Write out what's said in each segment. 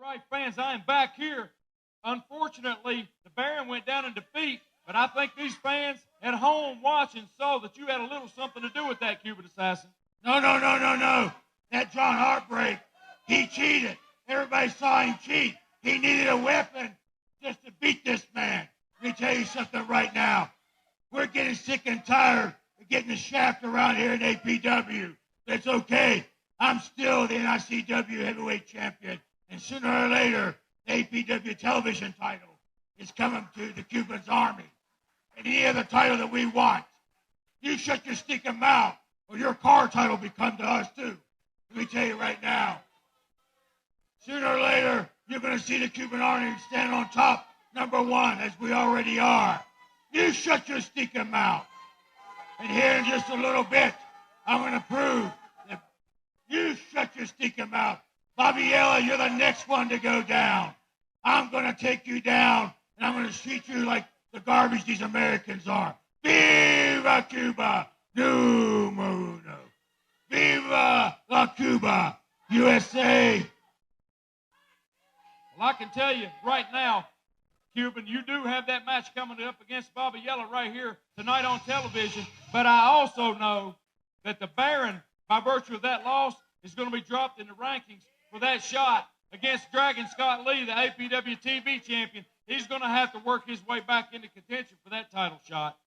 right, fans, I am back here. Unfortunately, the Baron went down in defeat, but I think these fans at home watching saw that you had a little something to do with that, Cuban Assassin. No. That John Heartbreak, he cheated. Everybody saw him cheat. He needed a weapon just to beat this man. Let me tell you something right now. We're getting sick and tired of getting the shaft around here in APW. It's okay. I'm still the NICW heavyweight champion. And sooner or later, the APW television title is coming to the Cuban's army. And any other title that we want. You shut your stinking mouth, or your car title will come to us too. Let me tell you right now. Sooner or later, you're going to see the Cuban army stand on top, number one, as we already are. You shut your stinking mouth. And here in just a little bit, I'm going to prove that you shut your stinking mouth. Bobby Yela, you're the next one to go down. I'm going to take you down, and I'm going to treat you like the garbage these Americans are. Viva Cuba, numero uno. Viva la Cuba, USA. Well, I can tell you right now, Cuban, you do have that match coming up against Bobby Yela right here tonight on television. But I also know that the Baron, by virtue of that loss, is going to be dropped in the rankings for that shot against Dragon Scott Lee, the APW TV champion. He's going to have to work his way back into contention for that title shot.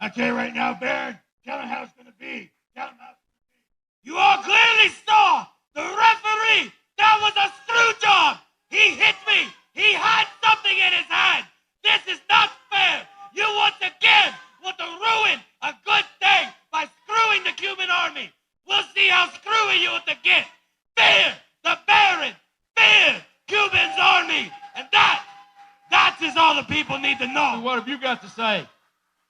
I tell you right now, Baron, tell him how it's going to be. Tell him how it's going to be. You all clearly saw the referee. That was a screw job. He hit me. He had something in his hand. This is not fair. You once again want to ruin a good thing by screwing the Cuban army. We'll see how screwy you want to get. Fear the Baron. Fear Cuban's army. And that is all the people need to know. What have you got to say?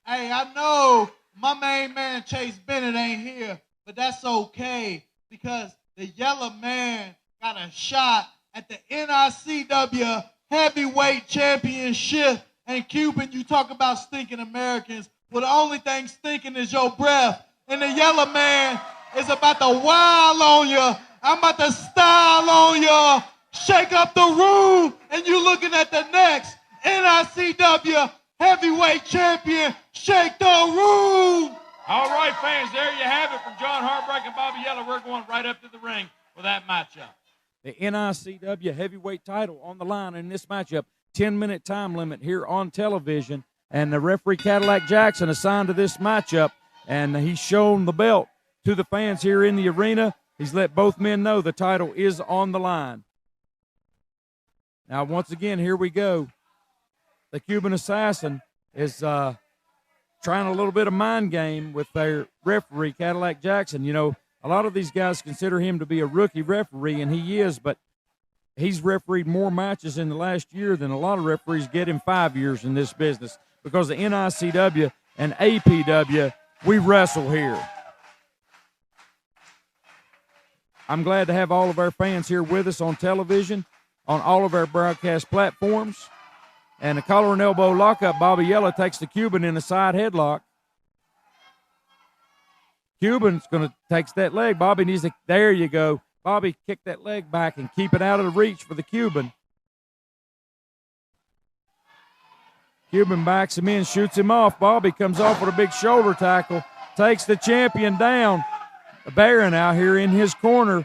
Hey, I know my main man Chase Bennett ain't here, but that's okay because the Yellow Man got a shot at the NICW Heavyweight Championship. And Cuban, you talk about stinking Americans. Well, the only thing stinking is your breath. And the Yellow Man is about to wild on you. I'm about to style on you, shake up the room, and you looking at the next NICW Heavyweight Champion. Shake the room. All right, fans, there you have it from John Heartbreak and Bobby Yela. We're going right up to the ring for that matchup. The NICW heavyweight title on the line in this matchup. 10-minute time limit here on television. And the referee Cadillac Jackson assigned to this matchup. And he's shown the belt to the fans here in the arena. He's let both men know the title is on the line. Now, once again, here we go. The Cuban Assassin is trying a little bit of mind game with their referee, Cadillac Jackson. You know, a lot of these guys consider him to be a rookie referee, and he is, but he's refereed more matches in the last year than a lot of referees get in 5 years in this business because the NICW and APW, we wrestle here. I'm glad to have all of our fans here with us on television, on all of our broadcast platforms. And a collar and elbow lockup. Bobby Yela takes the Cuban in a side headlock. Cuban's going to take that leg. Bobby needs to, there you go. Bobby, kick that leg back and keep it out of the reach for the Cuban. Cuban backs him in, shoots him off. Bobby comes off with a big shoulder tackle, takes the champion down. The Baron out here in his corner.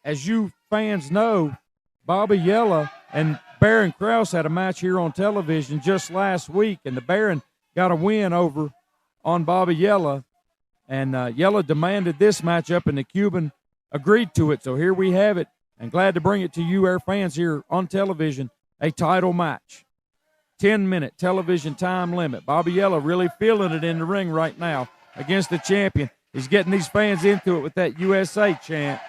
As you fans know, Bobby Yela and Baron Krause had a match here on television just last week, and the Baron got a win over on Bobby Yela. And Yela demanded this matchup, and the Cuban agreed to it. So here we have it, and glad to bring it to you, our fans here on television, a title match. 10-minute television time limit. Bobby Yela really feeling it in the ring right now against the champion. He's getting these fans into it with that USA chant.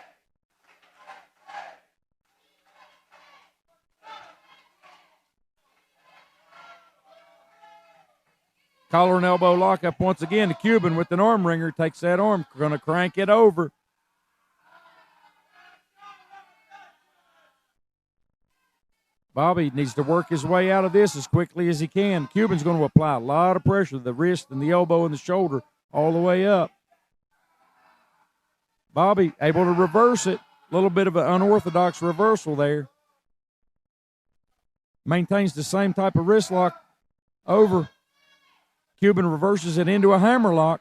Collar and elbow lockup once again. The Cuban with an arm wringer takes that arm, going to crank it over. Bobby needs to work his way out of this as quickly as he can. Cuban's going to apply a lot of pressure to the wrist and the elbow and the shoulder all the way up. Bobby able to reverse it. little bit of an unorthodox reversal there. Maintains the same type of wrist lock over. Cuban reverses it into a hammerlock.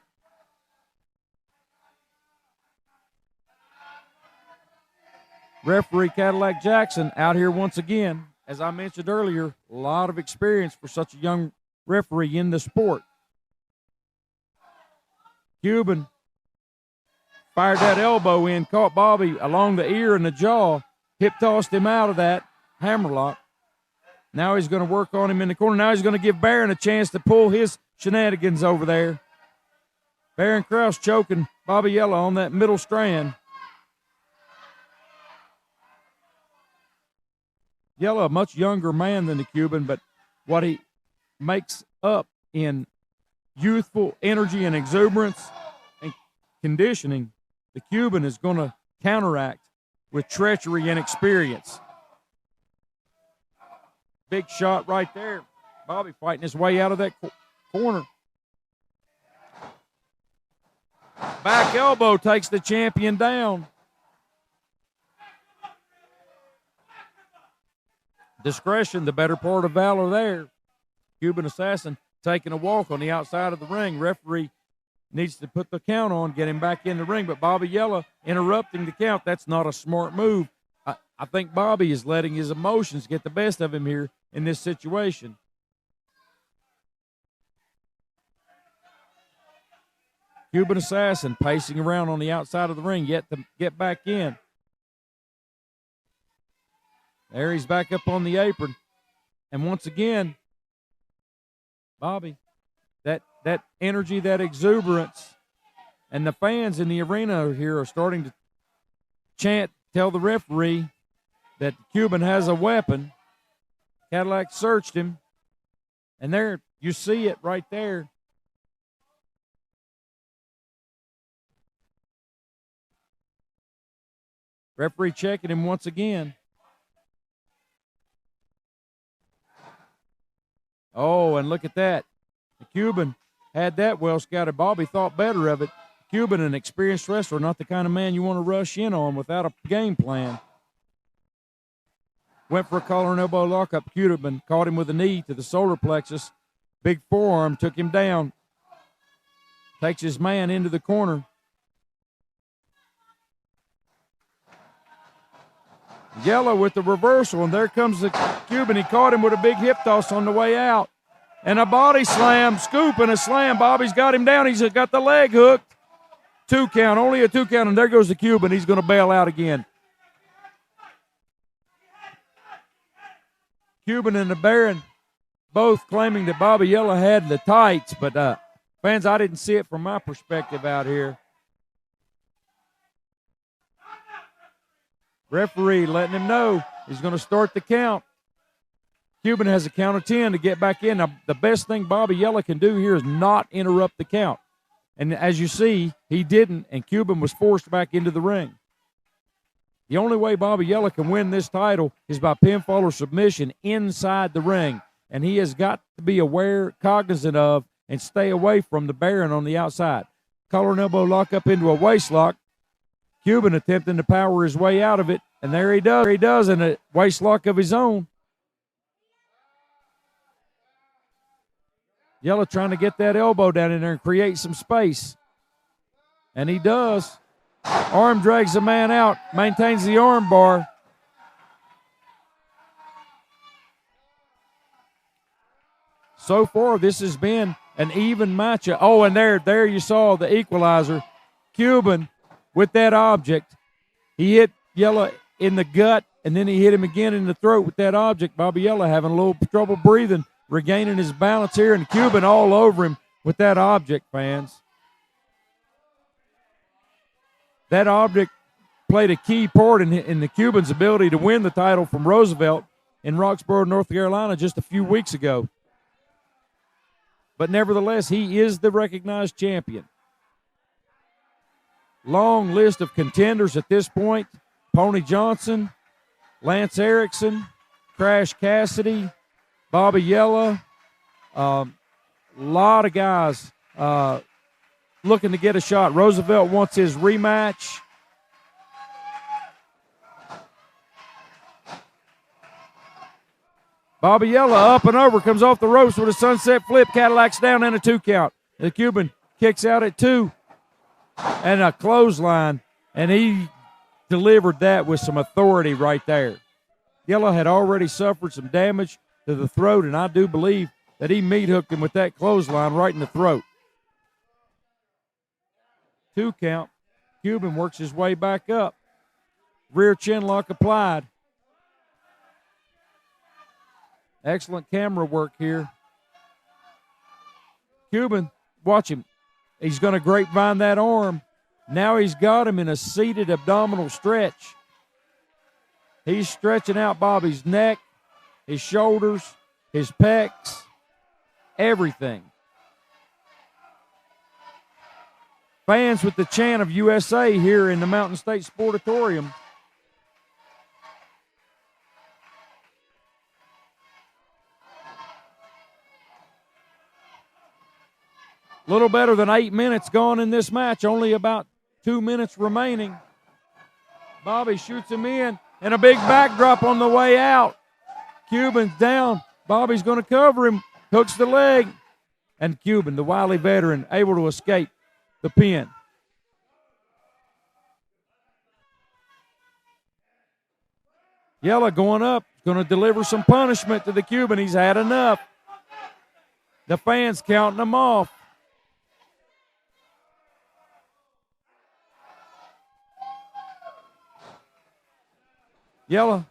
Referee Cadillac Jackson out here once again. As I mentioned earlier, a lot of experience for such a young referee in the sport. Cuban fired that elbow in, caught Bobby along the ear and the jaw, hip tossed him out of that hammerlock. Now he's going to work on him in the corner. Now he's going to give Baron a chance to pull his shenanigans over there. Baron Krause choking Bobby Yela on that middle strand. Yela, a much younger man than the Cuban, but what he makes up in youthful energy and exuberance and conditioning, the Cuban is going to counteract with treachery and experience. Big shot right there. Bobby fighting his way out of that corner. Back elbow takes the champion down. Discretion, the better part of valor there. Cuban Assassin taking a walk on the outside of the ring. Referee needs to put the count on, get him back in the ring. But Bobby Yela interrupting the count. That's not a smart move. I think Bobby is letting his emotions get the best of him here in this situation. Cuban Assassin pacing around on the outside of the ring, yet to get back in. There he's back up on the apron. And once again, Bobby, that energy, that exuberance, and the fans in the arena here are starting to chant, tell the referee that Cuban has a weapon. Cadillac searched him. And there, you see it right there. Referee checking him once again. Oh, and look at that. The Cuban had that well scouted. Bobby thought better of it. Cuban, an experienced wrestler, not the kind of man you want to rush in on without a game plan. Went for a collar and elbow lockup. Cuban caught him with a knee to the solar plexus. Big forearm took him down. Takes his man into the corner. Yela with the reversal, and there comes the Cuban. He caught him with a big hip toss on the way out. And a body slam, scoop and a slam. Bobby's got him down. He's got the leg hooked. 2 count, only a 2 count, and there goes the Cuban. He's going to bail out again. Cuban and the Baron both claiming that Bobby Yela had the tights, but fans, I didn't see it from my perspective out here. Referee letting him know he's going to start the count. Cuban has a count of 10 to get back in. Now, the best thing Bobby Yela can do here is not interrupt the count. And as you see, he didn't, and Cuban was forced back into the ring. The only way Bobby Yela can win this title is by pinfall or submission inside the ring. And he has got to be aware, cognizant of, and stay away from the Baron on the outside. Collar and elbow lock up into a waist lock. Cuban attempting to power his way out of it, and there he does. He does in a waist lock of his own. Yela trying to get that elbow down in there and create some space. And he does. Arm drags the man out, maintains the arm bar. So far, this has been an even matchup. Oh, and there you saw the equalizer. Cuban with that object. He hit Yela in the gut, and then he hit him again in the throat with that object. Bobby Yela having a little trouble breathing, regaining his balance here, and Cuban all over him with that object, fans. That object played a key part in the Cuban's ability to win the title from Roosevelt in Roxborough, North Carolina just a few weeks ago. But nevertheless, he is the recognized champion. Long list of contenders at this point. Pony Johnson, Lance Erickson, Crash Cassidy, Bobby Yela. A lot of guys looking to get a shot. Roosevelt wants his rematch. Bobby Yela up and over, comes off the ropes with a sunset flip. Cadillac's down and a 2 count. The Cuban kicks out at 2 and a clothesline, and he delivered that with some authority right there. Yela had already suffered some damage to the throat, and I do believe that he meat hooked him with that clothesline right in the throat. 2 count. Cuban works his way back up. Rear chin lock applied. Excellent camera work here. Cuban, watch him. He's going to grapevine that arm. Now he's got him in a seated abdominal stretch. He's stretching out Bobby's neck, his shoulders, his pecs, everything. Fans with the chant of USA here in the Mountain State Sportatorium. A little better than 8 minutes gone in this match, only about 2 minutes remaining. Bobby shoots him in, and a big backdrop on the way out. Cuban's down. Bobby's going to cover him, hooks the leg, and Cuban, the wily veteran, able to escape the pin. Yela going up, going to deliver some punishment to the Cuban. He's had enough. The fans counting him off. Yela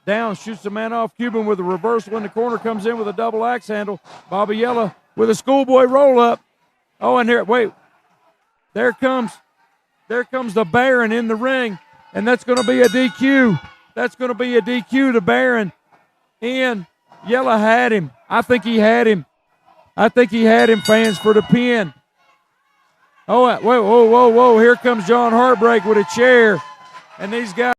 down, shoots the man off. Cuban with a reversal in the corner, comes in with a double axe handle. Bobby Yela with a schoolboy roll up. Oh, and here, wait. There comes the Baron in the ring, and that's going to be a DQ. That's going to be a DQ to Baron. And Yela had him. I think he had him. Fans, for the pin. Oh, whoa. Here comes John Heartbreak with a chair. And these guys